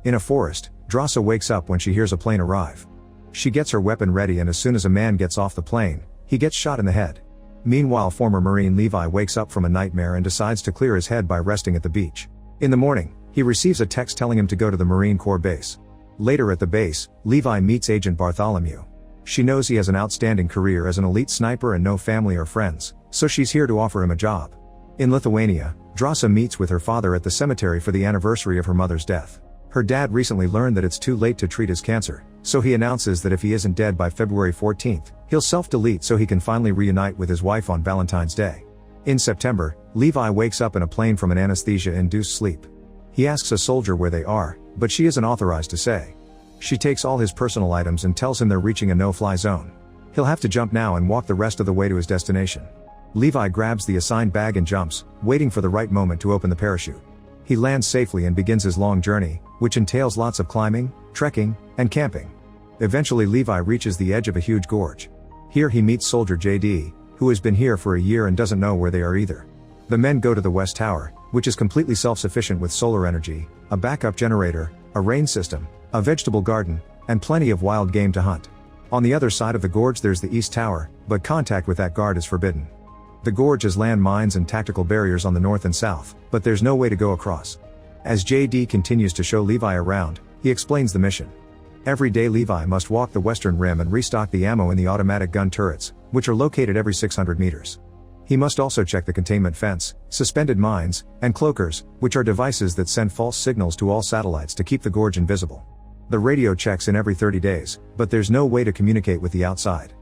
In a forest, Drasa wakes up when she hears a plane arrive. She gets her weapon ready, and as soon as a man gets off the plane, he gets shot in the head. Meanwhile, former Marine Levi wakes up from a nightmare and decides to clear his head by resting at the beach. In the morning, he receives a text telling him to go to the Marine Corps base. Later at the base, Levi meets Agent Bartholomew. She knows he has an outstanding career as an elite sniper and no family or friends, so she's here to offer him a job. In Lithuania, Drasa meets with her father at the cemetery for the anniversary of her mother's death. Her dad recently learned that it's too late to treat his cancer, so he announces that if he isn't dead by February 14th, he'll self-delete so he can finally reunite with his wife on Valentine's Day. In September, Levi wakes up in a plane from an anesthesia-induced sleep. He asks a soldier where they are, but she isn't authorized to say. She takes all his personal items and tells him they're reaching a no-fly zone. He'll have to jump now and walk the rest of the way to his destination. Levi grabs the assigned bag and jumps, waiting for the right moment to open the parachute. He lands safely and begins his long journey, which entails lots of climbing, trekking, and camping. Eventually Levi reaches the edge of a huge gorge. Here he meets soldier JD, who has been here for a year and doesn't know where they are either. The men go to the West Tower, which is completely self-sufficient with solar energy, a backup generator, a rain system, a vegetable garden, and plenty of wild game to hunt. On the other side of the gorge there's the East Tower, but contact with that guard is forbidden. The gorge has land mines and tactical barriers on the north and south, but there's no way to go across. As JD continues to show Levi around, he explains the mission. Every day Levi must walk the western rim and restock the ammo in the automatic gun turrets, which are located every 600 meters. He must also check the containment fence, suspended mines, and cloakers, which are devices that send false signals to all satellites to keep the gorge invisible. The radio checks in every 30 days, but there's no way to communicate with the outside.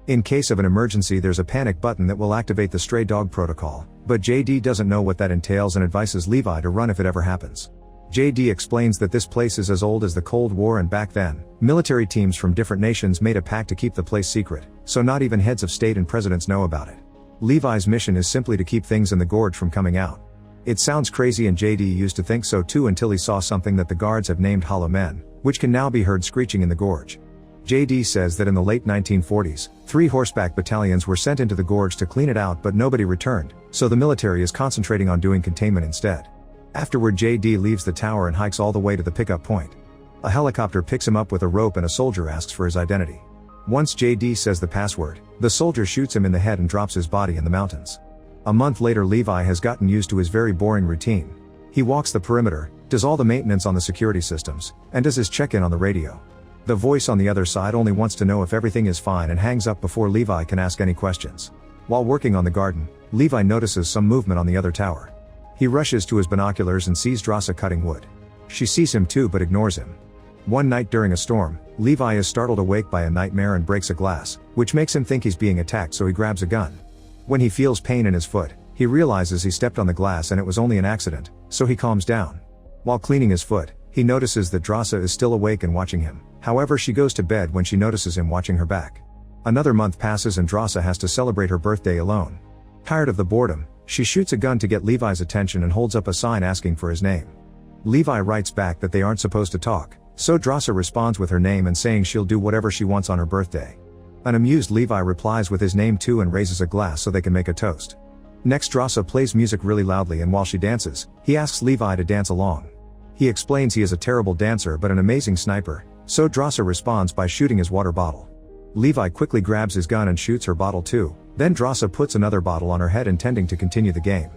In case of an emergency there's a panic button that will activate the stray dog protocol, but JD doesn't know what that entails and advises Levi to run if it ever happens. JD explains that this place is as old as the Cold War, and back then, military teams from different nations made a pact to keep the place secret, so not even heads of state and presidents know about it. Levi's mission is simply to keep things in the gorge from coming out. It sounds crazy, and JD used to think so too until he saw something that the guards have named Hollow Men, which can now be heard screeching in the gorge. JD says that in the late 1940s, 3 horseback battalions were sent into the gorge to clean it out, but nobody returned, so the military is concentrating on doing containment instead. Afterward JD leaves the tower and hikes all the way to the pickup point. A helicopter picks him up with a rope and a soldier asks for his identity. Once JD says the password, the soldier shoots him in the head and drops his body in the mountains. A month later Levi has gotten used to his very boring routine. He walks the perimeter, does all the maintenance on the security systems, and does his check-in on the radio. The voice on the other side only wants to know if everything is fine and hangs up before Levi can ask any questions. While working on the garden, Levi notices some movement on the other tower. He rushes to his binoculars and sees Drasa cutting wood. She sees him too but ignores him. One night during a storm, Levi is startled awake by a nightmare and breaks a glass, which makes him think he's being attacked, so he grabs a gun. When he feels pain in his foot, he realizes he stepped on the glass and it was only an accident, so he calms down. While cleaning his foot, he notices that Drasa is still awake and watching him. However, she goes to bed when she notices him watching her back. Another month passes and Drasa has to celebrate her birthday alone. Tired of the boredom, she shoots a gun to get Levi's attention and holds up a sign asking for his name. Levi writes back that they aren't supposed to talk, so Drasa responds with her name and saying she'll do whatever she wants on her birthday. An amused Levi replies with his name too and raises a glass so they can make a toast. Next Drasa plays music really loudly, and while she dances, he asks Levi to dance along. He explains he is a terrible dancer but an amazing sniper, so Drasa responds by shooting his water bottle. Levi quickly grabs his gun and shoots her bottle too, then Drasa puts another bottle on her head intending to continue the game.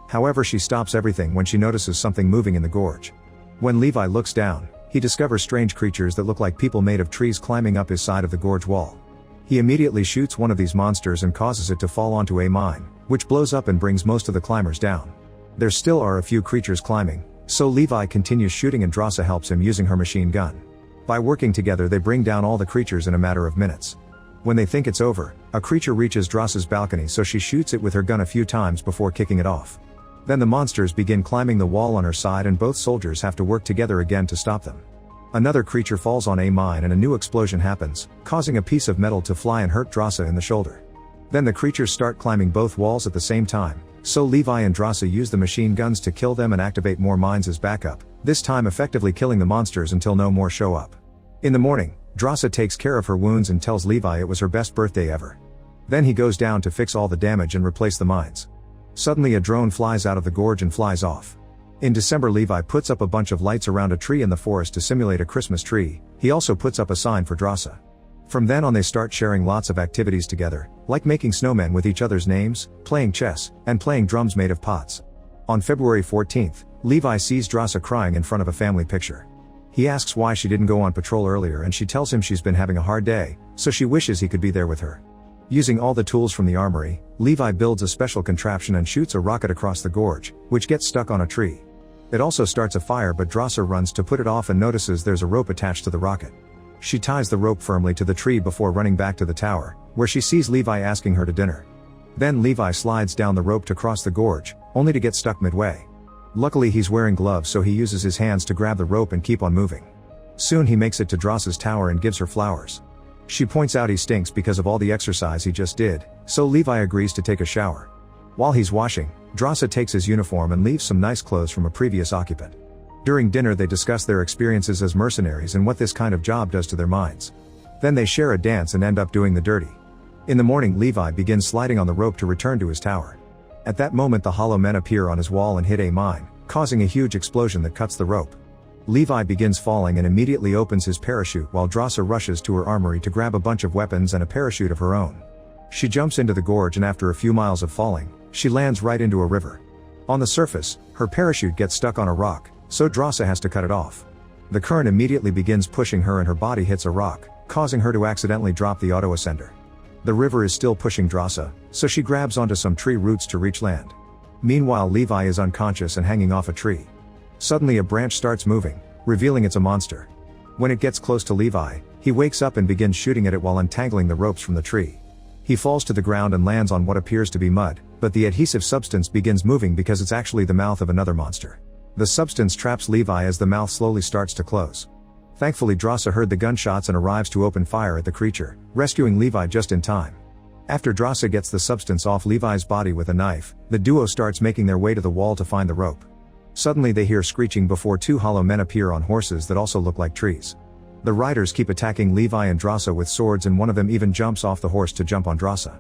However, she stops everything when she notices something moving in the gorge. When Levi looks down, he discovers strange creatures that look like people made of trees climbing up his side of the gorge wall. He immediately shoots one of these monsters and causes it to fall onto a mine, which blows up and brings most of the climbers down. There still are a few creatures climbing, so Levi continues shooting and Drasa helps him using her machine gun. By working together they bring down all the creatures in a matter of minutes. When they think it's over, a creature reaches Drasa's balcony, so she shoots it with her gun a few times before kicking it off. Then the monsters begin climbing the wall on her side and both soldiers have to work together again to stop them. Another creature falls on a mine and a new explosion happens, causing a piece of metal to fly and hurt Drasa in the shoulder. Then the creatures start climbing both walls at the same time, so Levi and Drasa use the machine guns to kill them and activate more mines as backup, this time effectively killing the monsters until no more show up. In the morning, Drasa takes care of her wounds and tells Levi it was her best birthday ever. Then he goes down to fix all the damage and replace the mines. Suddenly a drone flies out of the gorge and flies off. In December, Levi puts up a bunch of lights around a tree in the forest to simulate a Christmas tree. He also puts up a sign for Drasa. From then on they start sharing lots of activities together, like making snowmen with each other's names, playing chess, and playing drums made of pots. On February 14th, Levi sees Drasa crying in front of a family picture. He asks why she didn't go on patrol earlier, and she tells him she's been having a hard day, so she wishes he could be there with her. Using all the tools from the armory, Levi builds a special contraption and shoots a rocket across the gorge, which gets stuck on a tree. It also starts a fire, but Drasa runs to put it off and notices there's a rope attached to the rocket. She ties the rope firmly to the tree before running back to the tower, where she sees Levi asking her to dinner. Then Levi slides down the rope to cross the gorge, only to get stuck midway. Luckily he's wearing gloves, so he uses his hands to grab the rope and keep on moving. Soon he makes it to Drasa's tower and gives her flowers. She points out he stinks because of all the exercise he just did, so Levi agrees to take a shower. While he's washing, Drasa takes his uniform and leaves some nice clothes from a previous occupant. During dinner they discuss their experiences as mercenaries and what this kind of job does to their minds. Then they share a dance and end up doing the dirty. In the morning Levi begins sliding on the rope to return to his tower. At that moment the hollow men appear on his wall and hit a mine, causing a huge explosion that cuts the rope. Levi begins falling and immediately opens his parachute while Drasa rushes to her armory to grab a bunch of weapons and a parachute of her own. She jumps into the gorge and after a few miles of falling, she lands right into a river. On the surface, her parachute gets stuck on a rock, so Drasa has to cut it off. The current immediately begins pushing her and her body hits a rock, causing her to accidentally drop the auto-ascender. The river is still pushing Drasa, so she grabs onto some tree roots to reach land. Meanwhile Levi is unconscious and hanging off a tree. Suddenly a branch starts moving, revealing it's a monster. When it gets close to Levi, he wakes up and begins shooting at it while untangling the ropes from the tree. He falls to the ground and lands on what appears to be mud, but the adhesive substance begins moving because it's actually the mouth of another monster. The substance traps Levi as the mouth slowly starts to close. Thankfully Drasa heard the gunshots and arrives to open fire at the creature, rescuing Levi just in time. After Drasa gets the substance off Levi's body with a knife, the duo starts making their way to the wall to find the rope. Suddenly they hear screeching before two hollow men appear on horses that also look like trees. The riders keep attacking Levi and Drasa with swords, and one of them even jumps off the horse to jump on Drasa.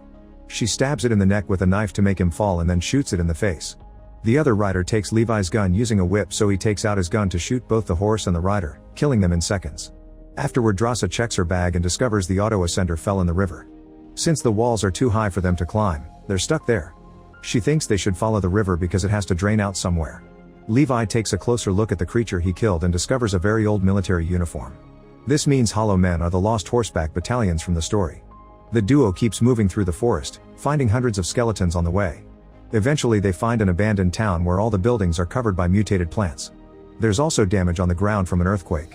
She stabs it in the neck with a knife to make him fall and then shoots it in the face. The other rider takes Levi's gun using a whip, so he takes out his gun to shoot both the horse and the rider, killing them in seconds. Afterward Drasa checks her bag and discovers the auto-ascender fell in the river. Since the walls are too high for them to climb, they're stuck there. She thinks they should follow the river because it has to drain out somewhere. Levi takes a closer look at the creature he killed and discovers a very old military uniform. This means hollow men are the lost horseback battalions from the story. The duo keeps moving through the forest, finding hundreds of skeletons on the way. Eventually they find an abandoned town where all the buildings are covered by mutated plants. There's also damage on the ground from an earthquake.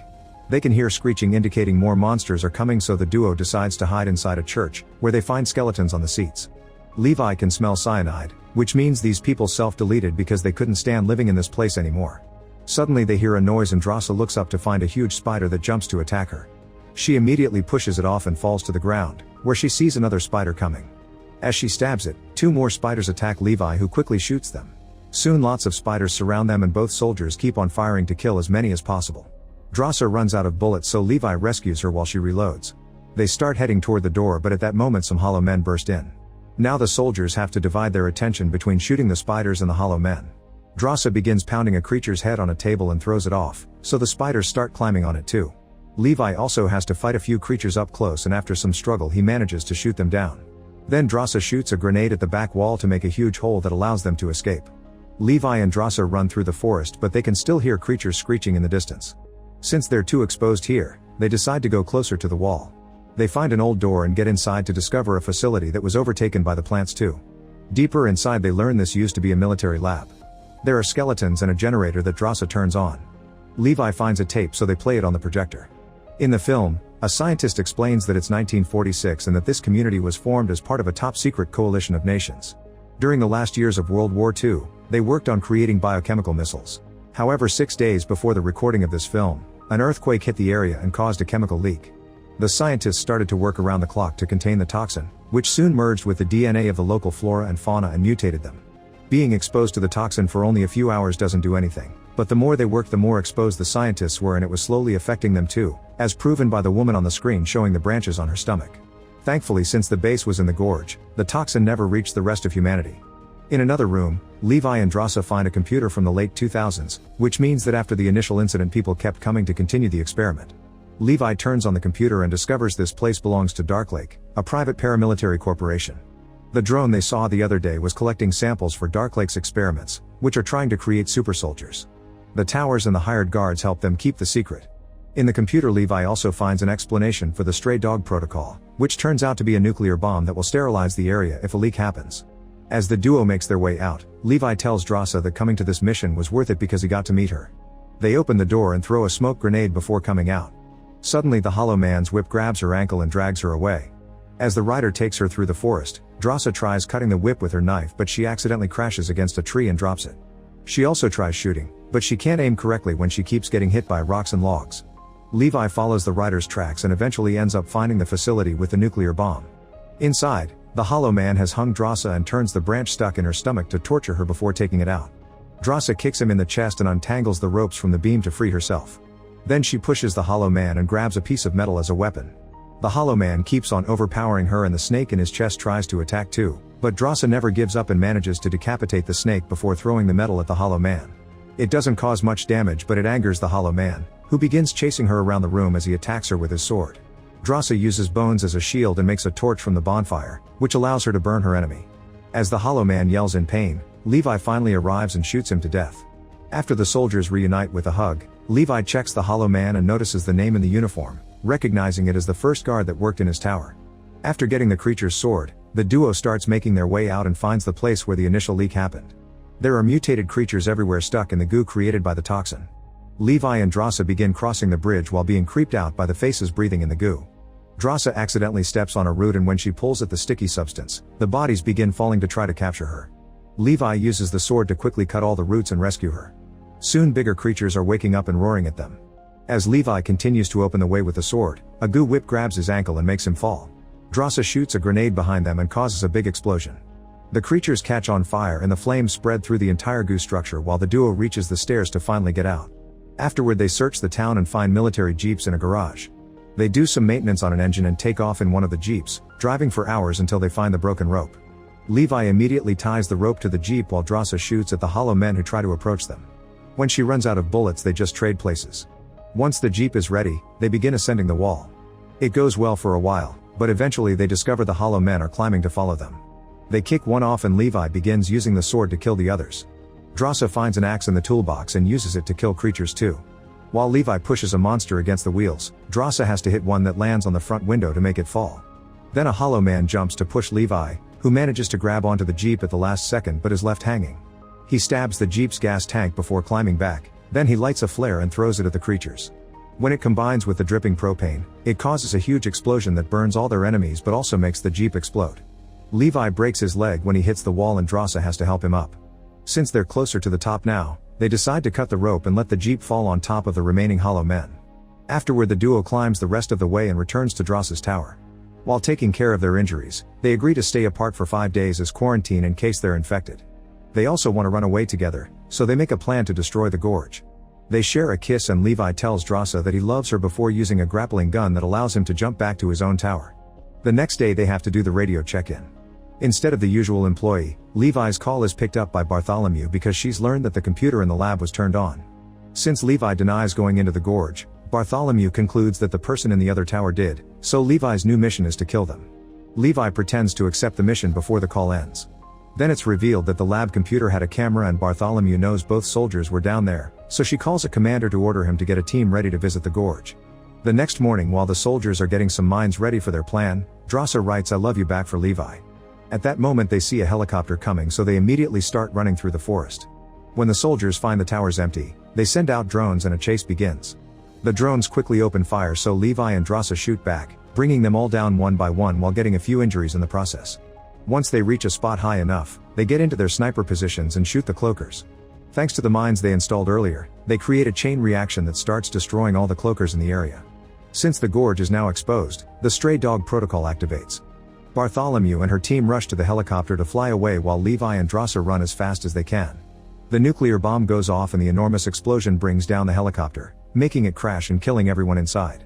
They can hear screeching indicating more monsters are coming, so the duo decides to hide inside a church, where they find skeletons on the seats. Levi can smell cyanide, which means these people self-deleted because they couldn't stand living in this place anymore. Suddenly they hear a noise and Drasa looks up to find a huge spider that jumps to attack her. She immediately pushes it off and falls to the ground, where she sees another spider coming. As she stabs it, two more spiders attack Levi, who quickly shoots them. Soon lots of spiders surround them and both soldiers keep on firing to kill as many as possible. Drasa runs out of bullets, so Levi rescues her while she reloads. They start heading toward the door, but at that moment some hollow men burst in. Now the soldiers have to divide their attention between shooting the spiders and the hollow men. Drasa begins pounding a creature's head on a table and throws it off, so the spiders start climbing on it too. Levi also has to fight a few creatures up close, and after some struggle he manages to shoot them down. Then Drasa shoots a grenade at the back wall to make a huge hole that allows them to escape. Levi and Drasa run through the forest, but they can still hear creatures screeching in the distance. Since they're too exposed here, they decide to go closer to the wall. They find an old door and get inside to discover a facility that was overtaken by the plants too. Deeper inside they learn this used to be a military lab. There are skeletons and a generator that Drasa turns on. Levi finds a tape, so they play it on the projector. In the film, a scientist explains that it's 1946 and that this community was formed as part of a top-secret coalition of nations. During the last years of World War II, they worked on creating biochemical missiles. However, 6 days before the recording of this film, an earthquake hit the area and caused a chemical leak. The scientists started to work around the clock to contain the toxin, which soon merged with the DNA of the local flora and fauna and mutated them. Being exposed to the toxin for only a few hours doesn't do anything, but the more they worked the more exposed the scientists were, and it was slowly affecting them too, as proven by the woman on the screen showing the branches on her stomach. Thankfully, since the base was in the gorge, the toxin never reached the rest of humanity. In another room, Levi and Drasa find a computer from the late 2000s, which means that after the initial incident people kept coming to continue the experiment. Levi turns on the computer and discovers this place belongs to Darklake, a private paramilitary corporation. The drone they saw the other day was collecting samples for Darklake's experiments, which are trying to create super soldiers. The towers and the hired guards help them keep the secret. In the computer, Levi also finds an explanation for the stray dog protocol, which turns out to be a nuclear bomb that will sterilize the area if a leak happens. As the duo makes their way out, Levi tells Drasa that coming to this mission was worth it because he got to meet her. They open the door and throw a smoke grenade before coming out. Suddenly the Hollow Man's whip grabs her ankle and drags her away. As the rider takes her through the forest, Drasa tries cutting the whip with her knife, but she accidentally crashes against a tree and drops it. She also tries shooting, but she can't aim correctly when she keeps getting hit by rocks and logs. Levi follows the rider's tracks and eventually ends up finding the facility with the nuclear bomb. Inside, the Hollow Man has hung Drasa and turns the branch stuck in her stomach to torture her before taking it out. Drasa kicks him in the chest and untangles the ropes from the beam to free herself. Then she pushes the Hollow Man and grabs a piece of metal as a weapon. The Hollow Man keeps on overpowering her and the snake in his chest tries to attack too, but Drasa never gives up and manages to decapitate the snake before throwing the metal at the Hollow Man. It doesn't cause much damage, but it angers the Hollow Man, who begins chasing her around the room as he attacks her with his sword. Drasa uses bones as a shield and makes a torch from the bonfire, which allows her to burn her enemy. As the Hollow Man yells in pain, Levi finally arrives and shoots him to death. After the soldiers reunite with a hug, Levi checks the Hollow Man and notices the name in the uniform, recognizing it as the first guard that worked in his tower. After getting the creature's sword, the duo starts making their way out and finds the place where the initial leak happened. There are mutated creatures everywhere stuck in the goo created by the toxin. Levi and Drasa begin crossing the bridge while being creeped out by the faces breathing in the goo. Drasa accidentally steps on a root and when she pulls at the sticky substance, the bodies begin falling to try to capture her. Levi uses the sword to quickly cut all the roots and rescue her. Soon bigger creatures are waking up and roaring at them. As Levi continues to open the way with the sword, a goo whip grabs his ankle and makes him fall. Drasa shoots a grenade behind them and causes a big explosion. The creatures catch on fire and the flames spread through the entire goo structure while the duo reaches the stairs to finally get out. Afterward they search the town and find military jeeps in a garage. They do some maintenance on an engine and take off in one of the jeeps, driving for hours until they find the broken rope. Levi immediately ties the rope to the jeep while Drasa shoots at the Hollow Men who try to approach them. When she runs out of bullets they just trade places. Once the jeep is ready, they begin ascending the wall. It goes well for a while, but eventually they discover the Hollow Men are climbing to follow them. They kick one off and Levi begins using the sword to kill the others. Drasa finds an axe in the toolbox and uses it to kill creatures too. While Levi pushes a monster against the wheels, Drasa has to hit one that lands on the front window to make it fall. Then a Hollow Man jumps to push Levi, who manages to grab onto the jeep at the last second but is left hanging. He stabs the jeep's gas tank before climbing back, then he lights a flare and throws it at the creatures. When it combines with the dripping propane, it causes a huge explosion that burns all their enemies but also makes the jeep explode. Levi breaks his leg when he hits the wall and Drasa has to help him up. Since they're closer to the top now, they decide to cut the rope and let the jeep fall on top of the remaining Hollow Men. Afterward the duo climbs the rest of the way and returns to Drasa's tower. While taking care of their injuries, they agree to stay apart for 5 days as quarantine in case they're infected. They also want to run away together, so they make a plan to destroy the Gorge. They share a kiss and Levi tells Drasa that he loves her before using a grappling gun that allows him to jump back to his own tower. The next day they have to do the radio check-in. Instead of the usual employee, Levi's call is picked up by Bartholomew because she's learned that the computer in the lab was turned on. Since Levi denies going into the Gorge, Bartholomew concludes that the person in the other tower did, so Levi's new mission is to kill them. Levi pretends to accept the mission before the call ends. Then it's revealed that the lab computer had a camera and Bartholomew knows both soldiers were down there, so she calls a commander to order him to get a team ready to visit the Gorge. The next morning while the soldiers are getting some mines ready for their plan, Drasa writes "I love you" back for Levi. At that moment they see a helicopter coming so they immediately start running through the forest. When the soldiers find the towers empty, they send out drones and a chase begins. The drones quickly open fire so Levi and Drasa shoot back, bringing them all down one by one while getting a few injuries in the process. Once they reach a spot high enough, they get into their sniper positions and shoot the cloakers. Thanks to the mines they installed earlier, they create a chain reaction that starts destroying all the cloakers in the area. Since the Gorge is now exposed, the stray dog protocol activates. Bartholomew and her team rush to the helicopter to fly away while Levi and Drasa run as fast as they can. The nuclear bomb goes off and the enormous explosion brings down the helicopter, making it crash and killing everyone inside.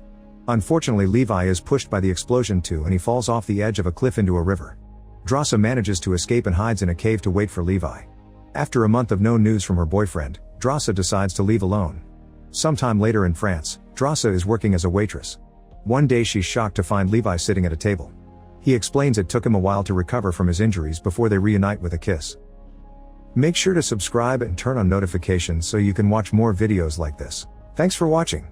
Unfortunately Levi is pushed by the explosion too and he falls off the edge of a cliff into a river. Drassa manages to escape and hides in a cave to wait for Levi. After a month of no news from her boyfriend, Drassa decides to leave alone. Sometime later in France, Drassa is working as a waitress. One day she's shocked to find Levi sitting at a table. He explains it took him a while to recover from his injuries before they reunite with a kiss. Make sure to subscribe and turn on notifications so you can watch more videos like this. Thanks for watching.